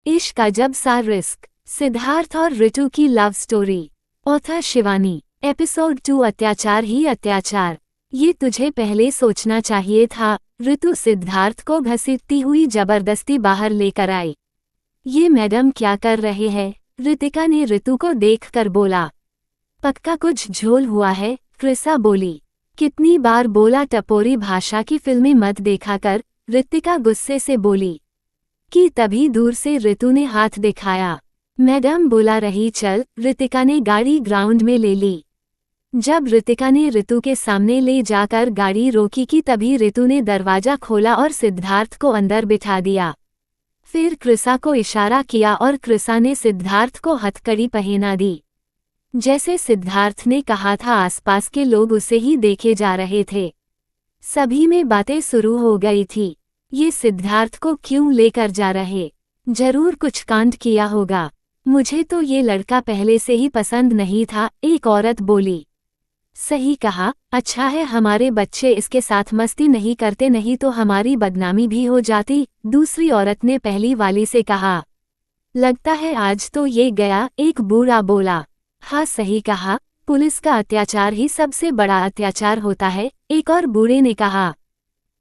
इश्क अजब सा रिस्क, सिद्धार्थ और ऋतु की love story. Author Shivani. Episode 2 अत्याचार ही अत्याचार। ये तुझे पहले सोचना चाहिए था। ऋतु सिद्धार्थ को घसीटती हुई जबरदस्ती बाहर लेकर आई। ये मैडम क्या कर रहे हैं? ऋतिका ने ऋतु को देखकर बोला। पक्का कुछ झोल हुआ है, कृसा बोली। कितनी बार बोला टपोरी भाषा की फिल्में मत देखा कर, ऋतिका गुस्से से बोली। कि तभी दूर से ऋतु ने हाथ दिखाया। मैडम बुला रही चल। ऋतिका ने गाड़ी ग्राउंड में ले ली। जब ऋतिका ने ऋतु के सामने ले जाकर गाड़ी रोकी कि तभी ऋतु ने दरवाजा खोला और सिद्धार्थ को अंदर बिठा दिया। फिर कृसा को इशारा किया और कृसा ने सिद्धार्थ को हथकड़ी पहना दी। जैसे सिद्धार्थ ने कहा था, आसपास के लोग उसे ही देखे जा रहे थे। सभी में बातें शुरू हो गई थी। ये सिद्धार्थ को क्यों लेकर जा रहे? जरूर कुछ कांड किया होगा। मुझे तो ये लड़का पहले से ही पसंद नहीं था, एक औरत बोली। सही कहा, अच्छा है हमारे बच्चे इसके साथ मस्ती नहीं करते, नहीं तो हमारी बदनामी भी हो जाती, दूसरी औरत ने पहली वाली से कहा। लगता है आज तो ये गया, एक बूढ़ा बोला। हाँ सही कहा, पुलिस का अत्याचार ही सबसे बड़ा अत्याचार होता है, एक और बूढ़े ने कहा।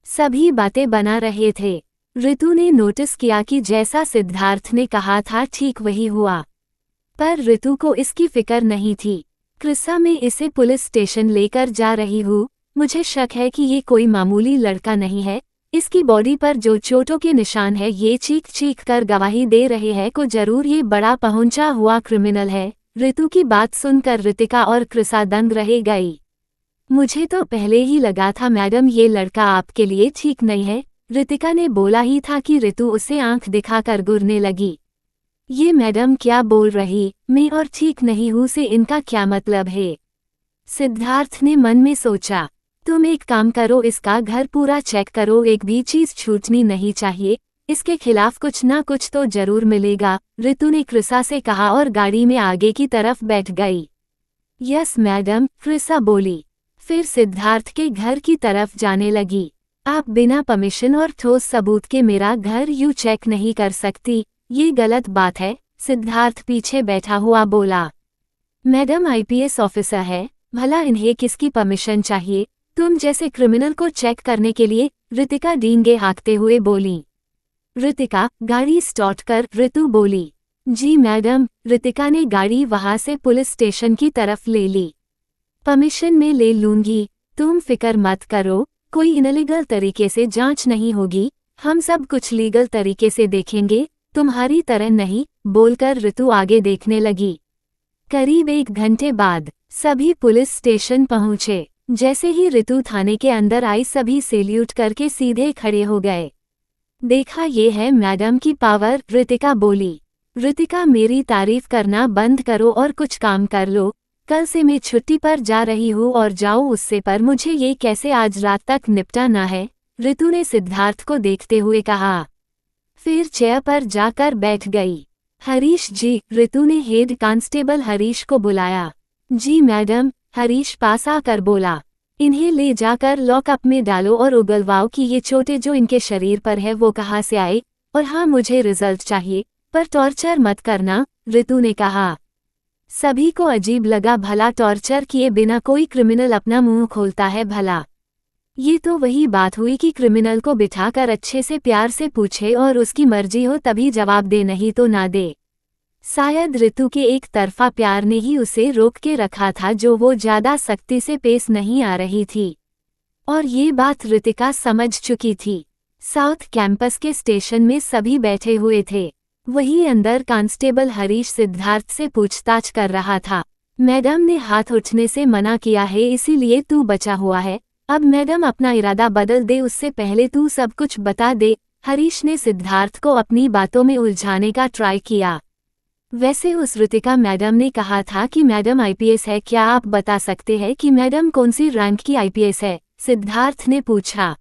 सभी बातें बना रहे थे। ऋतु ने नोटिस किया कि जैसा सिद्धार्थ ने कहा था ठीक वही हुआ, पर ऋतु को इसकी फिक्र नहीं थी। कृसा मैं इसे पुलिस स्टेशन लेकर जा रही हूँ। मुझे शक है कि ये कोई मामूली लड़का नहीं है। इसकी बॉडी पर जो चोटों के निशान है, ये चीख चीख कर गवाही दे रहे हैं को जरूर ये बड़ा पहुंचा हुआ क्रिमिनल है। ऋतु की बात सुनकर ऋतिका और कृसा दंग रह गई। मुझे तो पहले ही लगा था मैडम ये लड़का आपके लिए ठीक नहीं है। ऋतिका ने बोला ही था कि ऋतु उसे आंख दिखाकर घूरने लगी। ये मैडम क्या बोल रही, मैं और ठीक नहीं हूँ से इनका क्या मतलब है? सिद्धार्थ ने मन में सोचा। तुम एक काम करो, इसका घर पूरा चेक करो, एक भी चीज छूटनी नहीं चाहिए। इसके खिलाफ कुछ ना कुछ तो जरूर मिलेगा, ऋतु ने कृसा से कहा और गाड़ी में आगे की तरफ बैठ गई। यस मैडम, कृसा बोली। फिर सिद्धार्थ के घर की तरफ जाने लगी। आप बिना परमिशन और ठोस सबूत के मेरा घर यूं चेक नहीं कर सकती, ये गलत बात है, सिद्धार्थ पीछे बैठा हुआ बोला। मैडम आईपीएस ऑफिसर है, भला इन्हें किसकी परमिशन चाहिए? तुम जैसे क्रिमिनल को चेक करने के लिए, ऋतिका डींगे हाँकते हुए बोली। ऋतिका, गाड़ी स्टार्ट कर, ऋतु बोली। जी मैडम। ऋतिका ने गाड़ी वहां से पुलिस स्टेशन की तरफ ले ली। परमिशन में ले लूंगी, तुम फिक्र मत करो, कोई इनलीगल तरीके से जांच नहीं होगी, हम सब कुछ लीगल तरीके से देखेंगे, तुम्हारी तरह नहीं, बोलकर ऋतु आगे देखने लगी। करीब 1 घंटे बाद सभी पुलिस स्टेशन पहुंचे। जैसे ही ऋतु थाने के अंदर आई, सभी सैल्यूट करके सीधे खड़े हो गए। देखा ये है मैडम की पावर, ऋतिका बोली। ऋतिका मेरी तारीफ करना बंद करो और कुछ काम कर लो। कल से मैं छुट्टी पर जा रही हूँ और जाऊँ उससे, पर मुझे ये कैसे आज रात तक निपटाना है, ऋतु ने सिद्धार्थ को देखते हुए कहा। फिर चेयर पर जाकर बैठ गई। हरीश जी, ऋतु ने हेड कांस्टेबल हरीश को बुलाया। जी मैडम, हरीश पास आकर बोला। इन्हें ले जाकर लॉकअप में डालो और उगलवाओ कि ये चोटें जो इनके शरीर पर है वो कहाँ से आए, और हाँ मुझे रिजल्ट चाहिए, पर टॉर्चर मत करना, ऋतु ने कहा। सभी को अजीब लगा, भला टॉर्चर किए बिना कोई क्रिमिनल अपना मुंह खोलता है भला? ये तो वही बात हुई कि क्रिमिनल को बिठाकर अच्छे से प्यार से पूछे और उसकी मर्जी हो तभी जवाब दे, नहीं तो ना दे। शायद ऋतु के एक तरफा प्यार ने ही उसे रोक के रखा था, जो वो ज्यादा सख्ती से पेश नहीं आ रही थी, और ये बात ऋतिका समझ चुकी थी। साउथ कैंपस के स्टेशन में सभी बैठे हुए थे। वहीं अंदर कांस्टेबल हरीश सिद्धार्थ से पूछताछ कर रहा था। मैडम ने हाथ उठने से मना किया है, इसीलिए तू बचा हुआ है। अब मैडम अपना इरादा बदल दे, उससे पहले तू सब कुछ बता दे। हरीश ने सिद्धार्थ को अपनी बातों में उलझाने का ट्राई किया। वैसे उस ऋतिका मैडम ने कहा था कि मैडम आईपीएस है, क्या आप बता सकते हैं कि मैडम कौन सी रैंक की आईपीएस है? सिद्धार्थ ने पूछा।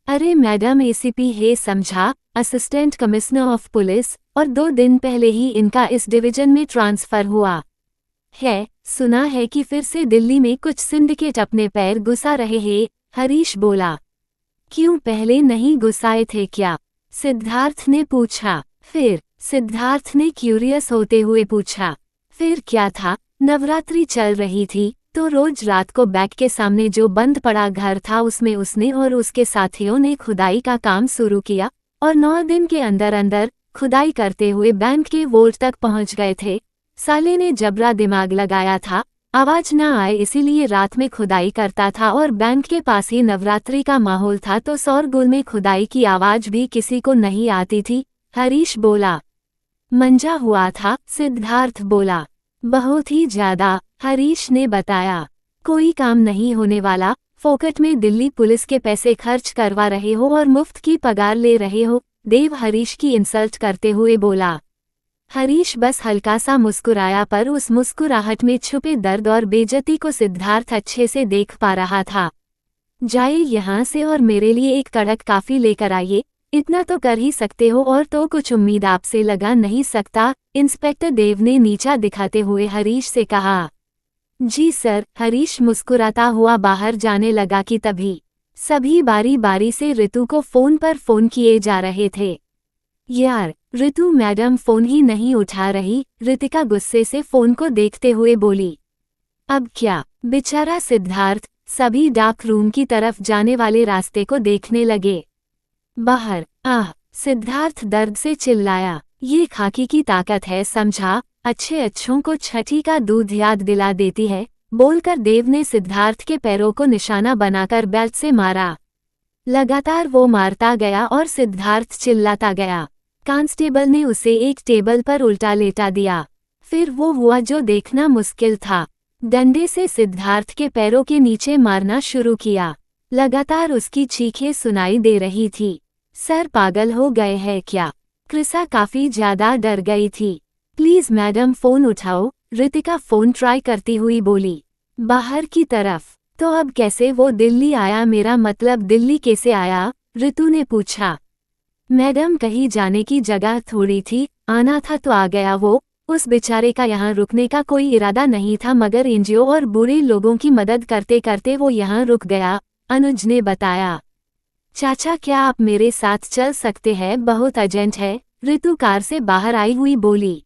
अरे मैडम एसीपी है समझा, असिस्टेंट कमिश्नर ऑफ पुलिस, और 2 दिन पहले ही इनका इस डिवीजन में ट्रांसफर हुआ है। सुना है कि फिर से दिल्ली में कुछ सिंडिकेट अपने पैर घुसा रहे हैं, हरीश बोला। क्यों, पहले नहीं घुसाए थे क्या? सिद्धार्थ ने पूछा। फिर सिद्धार्थ ने क्यूरियस होते हुए पूछा, फिर क्या था? नवरात्रि चल रही थी तो रोज रात को बैंक के सामने जो बंद पड़ा घर था उसमें उसने और उसके साथियों ने खुदाई का काम शुरू किया और 9 दिन के अंदर अंदर खुदाई करते हुए बैंक के वोल्ट तक पहुंच गए थे। साले ने जबरा दिमाग लगाया था, आवाज ना आए इसीलिए रात में खुदाई करता था और बैंक के पास ही नवरात्रि का माहौल था तो शोरगुल में खुदाई की आवाज भी किसी को नहीं आती थी। हरीश बोला। मंजा हुआ था, सिद्धार्थ बोला। बहुत ही ज्यादा, हरीश ने बताया। कोई काम नहीं होने वाला, फोकट में दिल्ली पुलिस के पैसे खर्च करवा रहे हो और मुफ्त की पगार ले रहे हो, देव हरीश की इंसल्ट करते हुए बोला। हरीश बस हल्का सा मुस्कुराया पर उस मुस्कुराहट में छुपे दर्द और बेइज्जती को सिद्धार्थ अच्छे से देख पा रहा था। जाइए यहाँ से और मेरे लिए एक कड़क कॉफी लेकर आइए, इतना तो कर ही सकते हो और तो कुछ उम्मीद आपसे लगा नहीं सकता, इंस्पेक्टर देव ने नीचा दिखाते हुए हरीश से कहा। जी सर, हरीश मुस्कुराता हुआ बाहर जाने लगा कि तभी सभी बारी बारी से ऋतु को फोन पर फोन किए जा रहे थे। यार, ऋतु मैडम फोन ही नहीं उठा रही, ऋतिका गुस्से से फोन को देखते हुए बोली। अब क्या? बेचारा सिद्धार्थ सभी डार्क रूम की तरफ जाने वाले रास्ते को देखने लगे। बाहर, सिद्धार्थ दर्द से चिल्लाया। ये खाकी की ताकत है समझा, अच्छे अच्छों को छठी का दूध याद दिला देती है, बोलकर देव ने सिद्धार्थ के पैरों को निशाना बनाकर बेल्ट से मारा। लगातार वो मारता गया और सिद्धार्थ चिल्लाता गया। कांस्टेबल ने उसे एक टेबल पर उल्टा लेटा दिया। फिर वो हुआ जो देखना मुश्किल था। डंडे से सिद्धार्थ के पैरों के नीचे मारना शुरू किया। लगातार उसकी चीखें सुनाई दे रही थी। सर पागल हो गए हैं क्या? क्रिसा काफी ज्यादा डर गई थी। प्लीज मैडम फोन उठाओ, ऋतिका फोन ट्राई करती हुई बोली। बाहर की तरफ। तो अब कैसे वो दिल्ली आया? मेरा मतलब दिल्ली कैसे आया? ऋतु ने पूछा। मैडम कहीं जाने की जगह थोड़ी थी, आना था तो आ गया वो। उस बेचारे का यहाँ रुकने का कोई इरादा नहीं था मगर एनजीओ और बुरे लोगों की मदद करते करते वो यहाँ रुक गया, अनुज ने बताया। चाचा क्या आप मेरे साथ चल सकते हैं? बहुत अर्जेंट है, ऋतु कार से बाहर आई हुई बोली।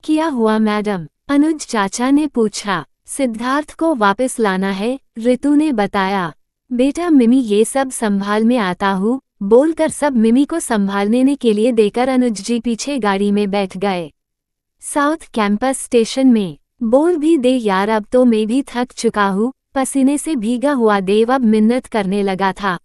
क्या हुआ मैडम? अनुज चाचा ने पूछा। सिद्धार्थ को वापस लाना है, ऋतु ने बताया। बेटा मिमी ये सब संभाल में आता हूँ, बोलकर सब मिमी को संभालने के लिए देकर अनुज जी पीछे गाड़ी में बैठ गए। साउथ कैंपस स्टेशन में। बोल भी दे यार, अब तो मैं भी थक चुका हूँ, पसीने से भीगा हुआ देव अब मिन्नत करने लगा था।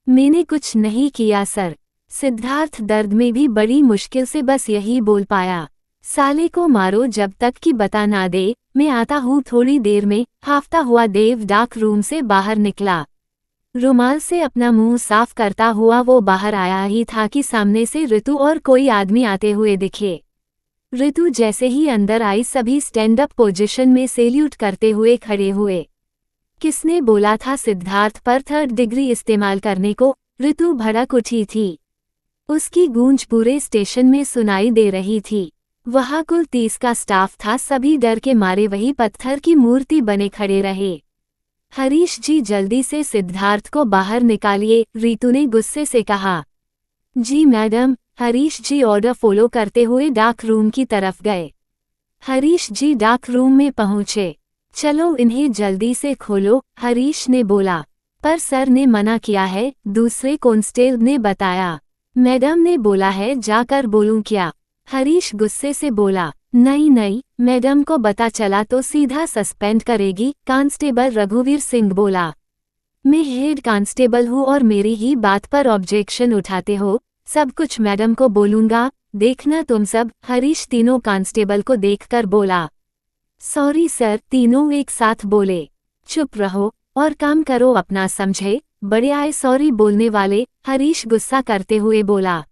मैंने कुछ नहीं किया सर, सिद्धार्थ दर्द में भी बड़ी मुश्किल से बस यही बोल पाया। साले को मारो जब तक कि बता ना दे, मैं आता हूँ थोड़ी देर में, हाफता हुआ देव डार्क रूम से बाहर निकला। रुमाल से अपना मुंह साफ करता हुआ वो बाहर आया ही था कि सामने से ऋतु और कोई आदमी आते हुए दिखे। ऋतु जैसे ही अंदर आई सभी स्टैंड अप पोजीशन में सैल्यूट करते हुए खड़े हुए। किसने बोला था सिद्धार्थ पर 3rd डिग्री इस्तेमाल करने को? ऋतु भड़क उठी थी। उसकी गूंज पूरे स्टेशन में सुनाई दे रही थी। वहाँ कुल 30 का स्टाफ था, सभी डर के मारे वही पत्थर की मूर्ति बने खड़े रहे। हरीश जी जल्दी से सिद्धार्थ को बाहर निकालिए, ऋतु ने गुस्से से कहा। जी मैडम, हरीश जी ऑर्डर फॉलो करते हुए डार्क रूम की तरफ गए। हरीश जी डार्क रूम में पहुंचे। चलो इन्हें जल्दी से खोलो, हरीश ने बोला। पर सर ने मना किया है, दूसरे कांस्टेबल ने बताया। मैडम ने बोला है, जाकर बोलूं क्या? हरीश गुस्से से बोला। नहीं नहीं, मैडम को पता चला तो सीधा सस्पेंड करेगी, कांस्टेबल रघुवीर सिंह बोला। मैं हेड कांस्टेबल हूँ और मेरी ही बात पर ऑब्जेक्शन उठाते हो? सब कुछ मैडम को बोलूंगा, देखना तुम सब, हरीश तीनों कांस्टेबल को देखकर बोला। सॉरी सर, तीनों एक साथ बोले। चुप रहो और काम करो अपना, समझे? बड़े आए सॉरी बोलने वाले, हरीश गुस्सा करते हुए बोला।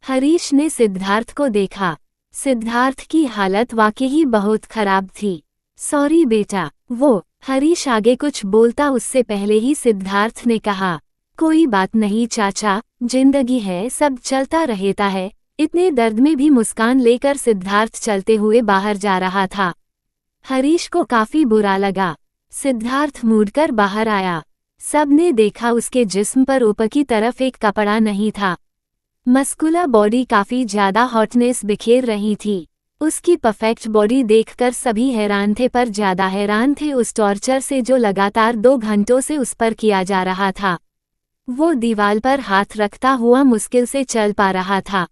हरीश ने सिद्धार्थ को देखा। सिद्धार्थ की हालत वाकई बहुत खराब थी। सॉरी बेटा, वो हरीश आगे कुछ बोलता उससे पहले ही सिद्धार्थ ने कहा। कोई बात नहीं चाचा, जिंदगी है, सब चलता रहता है। इतने दर्द में भी मुस्कान लेकर सिद्धार्थ चलते हुए बाहर जा रहा था। हरीश को काफी बुरा लगा। सिद्धार्थ मुड़कर बाहर आया। सबने देखा उसके जिस्म पर ऊपर की तरफ एक कपड़ा नहीं था। मस्कुलर बॉडी काफी ज्यादा हॉटनेस बिखेर रही थी। उसकी परफेक्ट बॉडी देखकर सभी हैरान थे, पर ज्यादा हैरान थे उस टॉर्चर से जो लगातार 2 घंटों से उस पर किया जा रहा था। वो दीवार पर हाथ रखता हुआ मुश्किल से चल पा रहा था।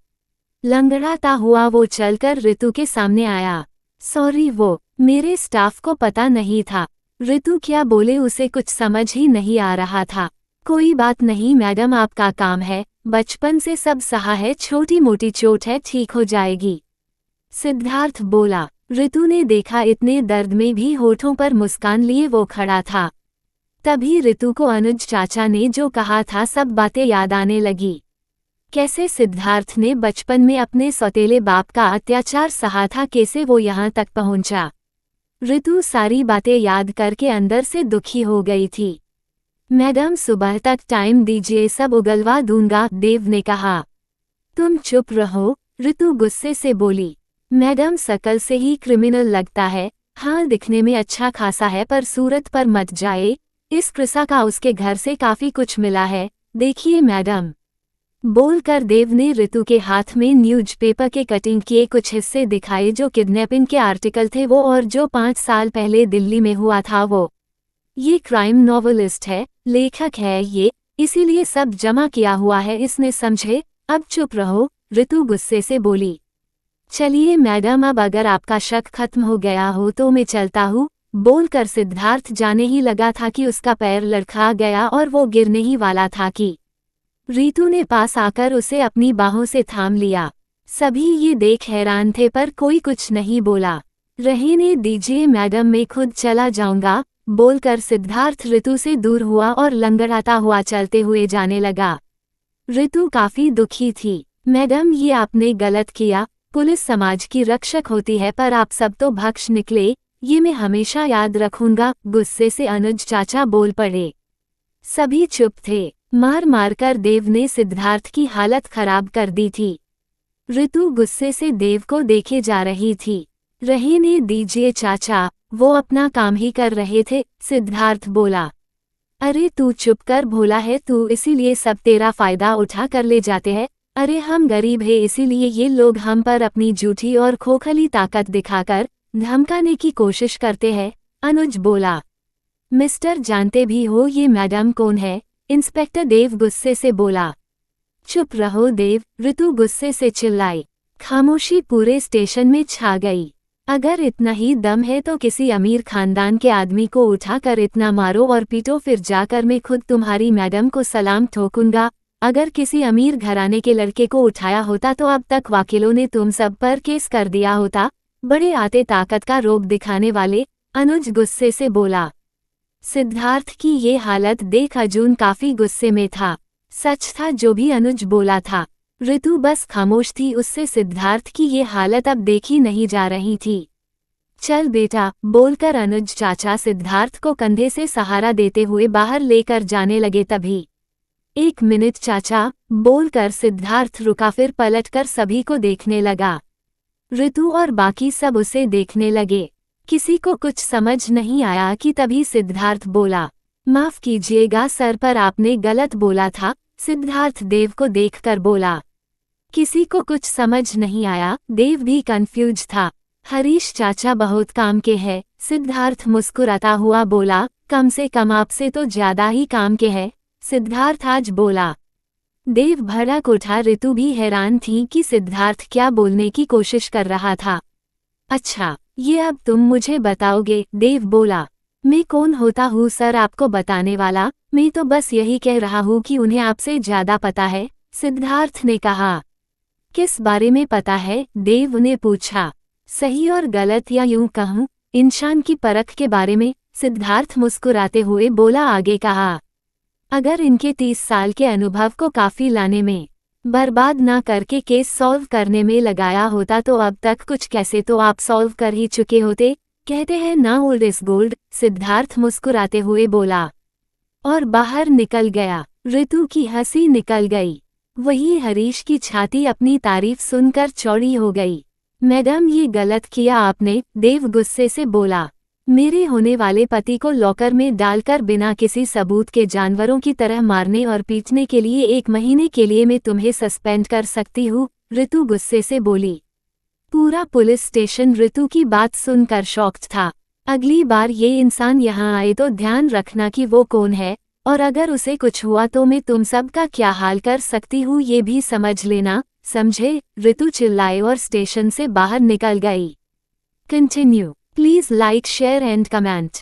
लंगड़ाता हुआ वो चलकर ऋतु के सामने आया। सॉरी, वो मेरे स्टाफ को पता नहीं था। ऋतु क्या बोले उसे कुछ समझ ही नहीं आ रहा था। कोई बात नहीं मैडम, आपका काम है, बचपन से सब सहा है, छोटी मोटी चोट है, ठीक हो जाएगी, सिद्धार्थ बोला। ऋतु ने देखा इतने दर्द में भी होठों पर मुस्कान लिए वो खड़ा था। तभी ऋतु को अनुज चाचा ने जो कहा था सब बातें याद आने लगी। कैसे सिद्धार्थ ने बचपन में अपने सौतेले बाप का अत्याचार सहा था, कैसे वो यहाँ तक पहुंचा। ऋतु सारी बातें याद करके अंदर से दुखी हो गई थी। मैडम सुबह तक टाइम दीजिए, सब उगलवा दूंगा, देव ने कहा। तुम चुप रहो, ऋतु गुस्से से बोली। मैडम शकल से ही क्रिमिनल लगता है, हाँ दिखने में अच्छा खासा है, पर सूरत पर मत जाए। इस कृषा का उसके घर से काफी कुछ मिला है, देखिए मैडम, बोलकर देव ने ऋतु के हाथ में न्यूज़पेपर के कटिंग किए कुछ हिस्से दिखाए जो किडनैपिंग के आर्टिकल थे वो, और जो 5 साल पहले दिल्ली में हुआ था वो। ये क्राइम नॉवेलिस्ट है, लेखक है ये, इसीलिए सब जमा किया हुआ है इसने, समझे। अब चुप रहो, ऋतु गुस्से से बोली। चलिए मैडम, अब अगर आपका शक खत्म हो गया हो तो मैं चलता हूँ, बोलकर सिद्धार्थ जाने ही लगा था कि उसका पैर लड़खड़ा गया और वो गिरने ही वाला था कि ऋतु ने पास आकर उसे अपनी बाहों से थाम लिया। सभी ये देख हैरान थे, पर कोई कुछ नहीं बोला। रहने दीजिए मैडम, मैं खुद चला जाऊंगा, बोलकर सिद्धार्थ ऋतु से दूर हुआ और लंगड़ाता हुआ चलते हुए जाने लगा। ऋतु काफी दुखी थी। मैडम, ये आपने गलत किया, पुलिस समाज की रक्षक होती है, पर आप सब तो भक्ष निकले, ये मैं हमेशा याद रखूंगा, गुस्से से अनुज चाचा बोल पड़े। सभी चुप थे। मार मारकर देव ने सिद्धार्थ की हालत खराब कर दी थी। ऋतु गुस्से से देव को देखे जा रही थी। रहने दीजिए चाचा, वो अपना काम ही कर रहे थे, सिद्धार्थ बोला। अरे तू चुप कर, भोला है तू, इसीलिए सब तेरा फायदा उठा कर ले जाते हैं। अरे हम गरीब हैं, इसीलिए ये लोग हम पर अपनी झूठी और खोखली ताकत दिखाकर धमकाने की कोशिश करते हैं, अनुज बोला। मिस्टर, जानते भी हो ये मैडम कौन है, इंस्पेक्टर देव गुस्से से बोला। चुप रहो देव, ऋतु गुस्से से चिल्लाई। खामोशी पूरे स्टेशन में छा गई। अगर इतना ही दम है तो किसी अमीर खानदान के आदमी को उठाकर इतना मारो और पीटो, फिर जाकर मैं खुद तुम्हारी मैडम को सलाम ठोकूंगा। अगर किसी अमीर घराने के लड़के को उठाया होता तो अब तक वकीलों ने तुम सब पर केस कर दिया होता। बड़े आते ताकत का रोब दिखाने वाले, अनुज गुस्से से बोला। सिद्धार्थ की ये हालत देख अर्जुन काफी गुस्से में था। सच था जो भी अनुज बोला था। ऋतु बस खामोश थी, उससे सिद्धार्थ की ये हालत अब देखी नहीं जा रही थी। चल बेटा, बोलकर अनुज चाचा सिद्धार्थ को कंधे से सहारा देते हुए बाहर लेकर जाने लगे। तभी 1 मिनट चाचा, बोलकर सिद्धार्थ रुका, फिर पलटकर सभी को देखने लगा। ऋतु और बाकी सब उसे देखने लगे। किसी को कुछ समझ नहीं आया कि तभी सिद्धार्थ बोला। माफ कीजिएगा सर, पर आपने गलत बोला था, सिद्धार्थ देव को देखकर बोला। किसी को कुछ समझ नहीं आया, देव भी कंफ्यूज था। हरीश चाचा बहुत काम के हैं, सिद्धार्थ मुस्कुराता हुआ बोला। कम से कम आपसे तो ज्यादा ही काम के हैं, सिद्धार्थ आज बोला। देव भड़क उठा। ऋतु भी हैरान थी कि सिद्धार्थ क्या बोलने की कोशिश कर रहा था। अच्छा, ये अब तुम मुझे बताओगे, देव बोला। मैं कौन होता हूँ सर आपको बताने वाला, मैं तो बस यही कह रहा हूँ कि उन्हें आपसे ज्यादा पता है, सिद्धार्थ ने कहा। किस बारे में पता है, देव ने पूछा। सही और गलत, या यूं कहूँ इंसान की परख के बारे में, सिद्धार्थ मुस्कुराते हुए बोला। आगे कहा, अगर इनके 30 साल के अनुभव को काफी लाने में बर्बाद ना करके केस सॉल्व करने में लगाया होता तो अब तक कुछ कैसे तो आप सॉल्व कर ही चुके होते। कहते हैं ना ओल्ड इज गोल्ड, सिद्धार्थ मुस्कुराते हुए बोला और बाहर निकल गया। ऋतु की हंसी निकल गई। वही हरीश की छाती अपनी तारीफ सुनकर चौड़ी हो गई। मैडम, ये गलत किया आपने, देव गुस्से से बोला। मेरे होने वाले पति को लॉकर में डालकर बिना किसी सबूत के जानवरों की तरह मारने और पीटने के लिए 1 महीने के लिए मैं तुम्हें सस्पेंड कर सकती हूँ, ऋतु गुस्से से बोली। पूरा पुलिस स्टेशन ऋतु की बात सुनकर शॉक्ड था। अगली बार ये इंसान यहाँ आए तो ध्यान रखना कि वो कौन है, और अगर उसे कुछ हुआ तो मैं तुम सबका क्या हाल कर सकती हूँ ये भी समझ लेना, समझे? ऋतु चिल्लाए और स्टेशन से बाहर निकल गई। Continue. Please like, share and comment.